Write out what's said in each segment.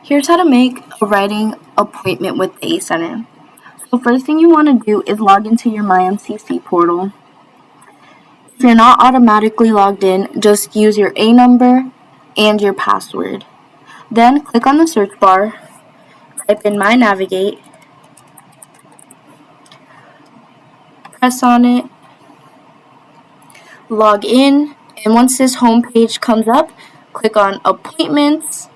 Here's how to make a writing appointment with the ACE Center. So first thing you want to do is log into your MyMCC portal. If you're not automatically logged in, just use your A number and your password. Then click on the search bar, type in My Navigate, press on it, log in, and once this home page comes up, click on Appointments,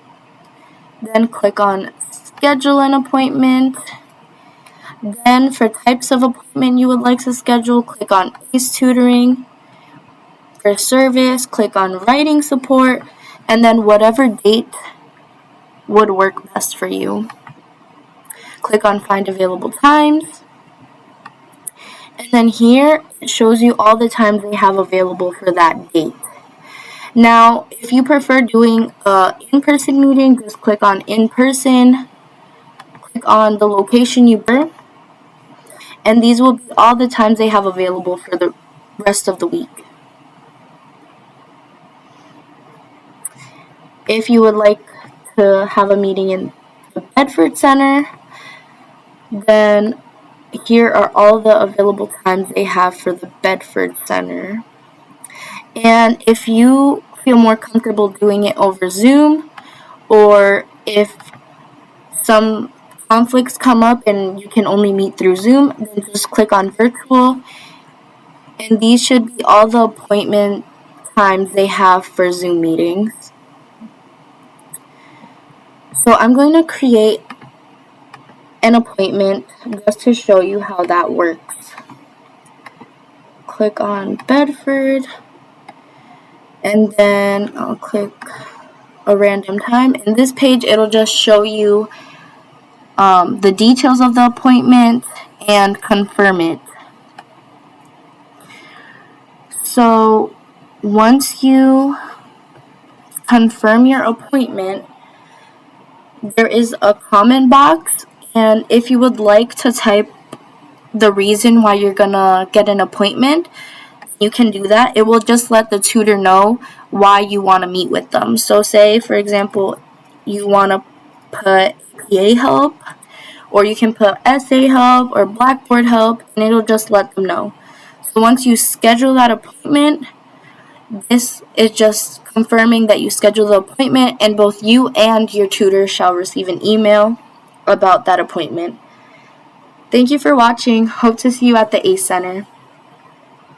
then click on Schedule an Appointment. Then for types of appointment you would like to schedule, click on ACE Tutoring. For service, click on Writing Support, and then whatever date would work best for you. Click on Find Available Times. And then here it shows you all the times they have available for that date. Now, if you prefer doing an in-person meeting, just click on In-Person, click on the location you prefer, and these will be all the times they have available for the rest of the week. If you would like to have a meeting in the Bedford Center, then here are all the available times they have for the Bedford Center. And if you feel more comfortable doing it over Zoom, or if some conflicts come up and you can only meet through Zoom, then just click on Virtual. And these should be all the appointment times they have for Zoom meetings. So I'm going to create an appointment just to show you how that works. Click on Bedford, and then I'll click a random time. In this page, it'll just show you the details of the appointment and confirm it. So once you confirm your appointment, there is a comment box, and if you would like to type the reason why you're gonna get an appointment, you can do that. It will just let the tutor know why you want to meet with them. So say, for example, you want to put PA help, or you can put essay help or Blackboard help, and it'll just let them know. So once you schedule that appointment, this is just confirming that you scheduled the appointment, and both you and your tutor shall receive an email about that appointment. Thank you for watching. Hope to see you at the ACE Center.